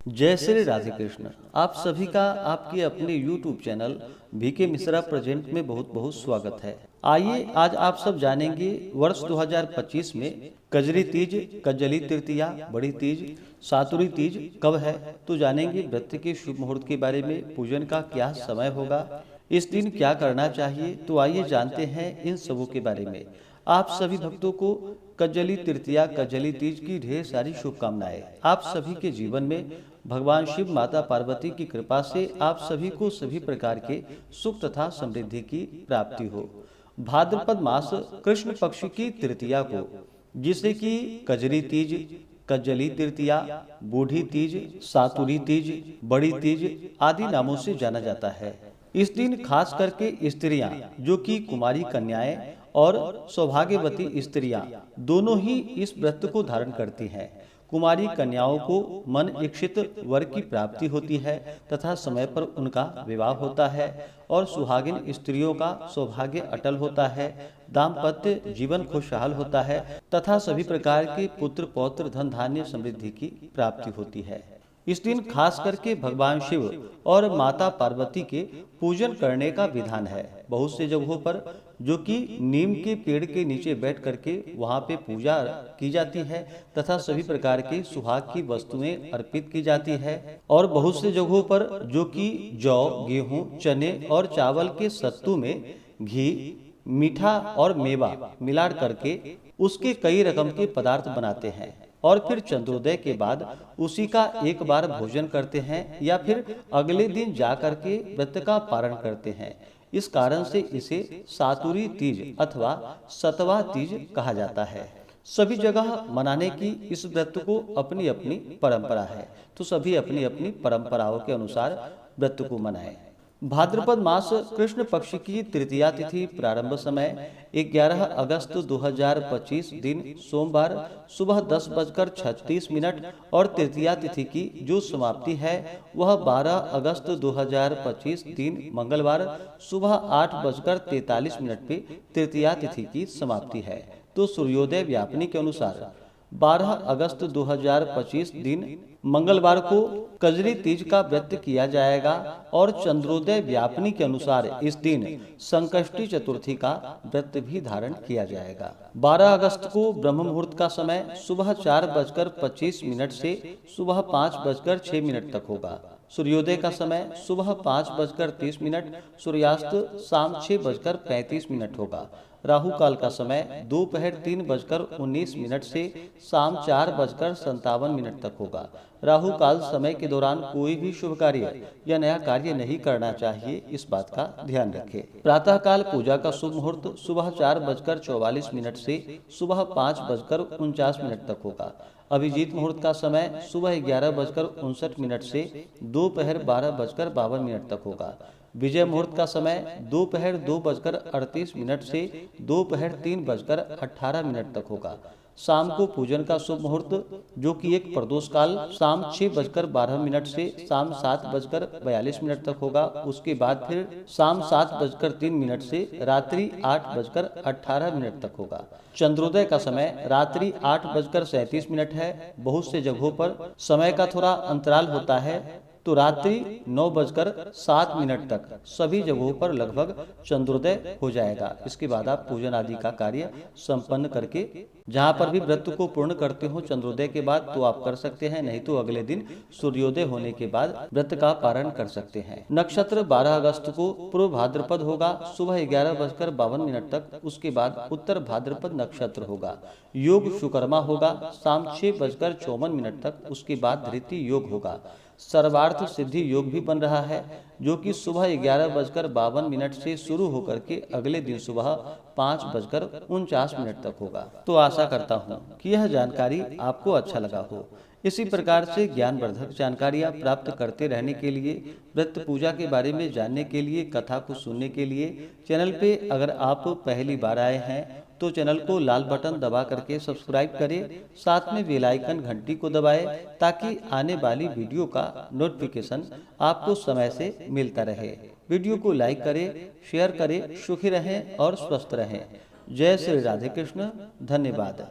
जय श्री राधे कृष्ण। आप सभी का आपके अपने YouTube channel VK Mishra present में बहुत बहुत स्वागत है। आइए आज आप सब जानेंगे वर्ष 2025 में कजरी तीज, कजली तृतीया, बड़ी तीज, सातुरी तीज कब है, तो जानेंगे व्रत के शुभ मुहूर्त के बारे में, पूजन का क्या समय होगा, इस दिन क्या करना चाहिए। तो आइए जानते हैं इन सबों के बारे में। आप सभी भक्तों को कजली तृतीया, कजली तीज की ढेर सारी शुभकामनाएं। आप सभी के जीवन में भगवान शिव, माता पार्वती की कृपा से आप सभी को सभी प्रकार के सुख तथा समृद्धि की प्राप्ति हो। भाद्रपद मास कृष्ण पक्ष की तृतीया को, जिसे कि कजरी तीज, कजली तृतीया, बूढ़ी तीज, सातुरी तीज, बड़ी तीज आदि नामों से जाना जाता है। इस दिन खास करके स्त्रियां, जो कि कुमारी कन्याएं और सौभाग्यवती स्त्रियां दोनों ही इस व्रत को धारण करती हैं। कुमारी कन्याओं को मन इच्छित वर की प्राप्ति होती है तथा समय पर उनका विवाह होता है और सुहागिन स्त्रियों का सौभाग्य अटल होता है, दाम्पत्य जीवन खुशहाल होता है तथा सभी प्रकार के पुत्र पौत्र धन धान्य समृद्धि की प्राप्ति होती है। इस दिन खास करके भगवान शिव और माता पार्वती के पूजन करने का विधान है। बहुत से जगहों पर जो कि नीम के पेड़ के नीचे बैठ करके वहाँ पे पूजा की जाती है तथा सभी प्रकार के सुहाग की वस्तुएं अर्पित की जाती है। और बहुत से जगहों पर जो कि जौ, गेहूं, चने और चावल के सत्तू में घी, मीठा और मेवा मिला करके उसके कई रकम के पदार्थ बनाते हैं और फिर चंद्रोदय के बाद उसी का एक बार भोजन करते हैं या फिर अगले दिन जा करके व्रत का पारण करते हैं। इस कारण से इसे सातुरी तीज अथवा सतवा तीज कहा जाता है। सभी जगह मनाने की इस व्रत को अपनी अपनी परंपरा है, तो सभी अपनी अपनी परंपराओं के अनुसार व्रत को मनाएं। भाद्रपद मास कृष्ण पक्ष की तृतीया तिथि प्रारंभ समय 11 अगस्त 2025 दिन सोमवार सुबह 10:36 और तृतीया तिथि की जो समाप्ति है वह 12 अगस्त 2025 दिन मंगलवार सुबह 8:43 पे तृतीया तिथि की समाप्ति है। तो सूर्योदय व्यापनी के अनुसार 12 अगस्त 2025 दिन मंगलवार को कजरी तीज का व्रत किया जाएगा और चंद्रोदय व्यापनी के अनुसार इस दिन संकष्टी चतुर्थी का व्रत भी धारण किया जाएगा। 12 अगस्त को ब्रह्म मुहूर्त का समय सुबह 4:25 से सुबह 5:06 तक होगा। सूर्योदय का समय सुबह 5:30, सूर्यास्त शाम 6:35 होगा। राहु काल का समय दोपहर 3:19 से शाम 4:57 तक होगा। राहु काल समय के दौरान कोई भी शुभ कार्य या नया कार्य नहीं करना चाहिए, इस बात का ध्यान रखें। प्रातः काल पूजा का शुभ मुहूर्त सुबह 4:44 से सुबह 5:49 तक होगा। अभिजीत मुहूर्त का समय सुबह 11:59 से दोपहर 12:52 तक होगा। विजय मुहूर्त का समय दोपहर 2:38 से दोपहर 3:18 तक होगा। शाम को पूजन का शुभ मुहूर्त जो कि एक प्रदोष काल शाम 6:12 से शाम 7:42 तक होगा। उसके बाद फिर शाम 7:03 से रात्रि 8:18 तक होगा। चंद्रोदय का समय रात्रि 8:37 है। बहुत से जगहों पर समय का थोड़ा अंतराल होता है, तो रात्रि 9:07 तक सभी जगहों पर लगभग चंद्रोदय हो जाएगा। इसके बाद आप पूजन आदि का कार्य संपन्न करके जहाँ पर भी व्रत को पूर्ण करते हो चंद्रोदय के बाद तो आप कर सकते हैं, नहीं तो अगले दिन सूर्योदय होने के बाद व्रत का पारण कर सकते हैं। नक्षत्र 12 अगस्त को पूर्व भाद्रपद होगा सुबह 11:52 तक। उसके बाद उत्तर भाद्रपद नक्षत्र होगा। योग शुकर्मा होगा शाम 6:54 तक। उसके बाद धृति योग होगा। सर्वार्थ सिद्धि योग भी बन रहा है जो कि सुबह 11:52 से शुरू होकर के अगले दिन सुबह 5:49 तक होगा। तो आशा करता हूँ कि यह जानकारी आपको अच्छा लगा हो। इसी प्रकार से ज्ञानवर्धक जानकारियाँ प्राप्त करते रहने के लिए, व्रत पूजा के बारे में जानने के लिए, कथा को सुनने के लिए चैनल पे अगर आप पहली बार आए हैं तो चैनल को लाल बटन दबा करके सब्सक्राइब करें, साथ में बेल आइकन घंटी को दबाएं ताकि आने वाली वीडियो का नोटिफिकेशन आपको समय से मिलता रहे। वीडियो को लाइक करें, शेयर करें। सुखी रहें और स्वस्थ रहें। जय श्री राधे कृष्ण। धन्यवाद।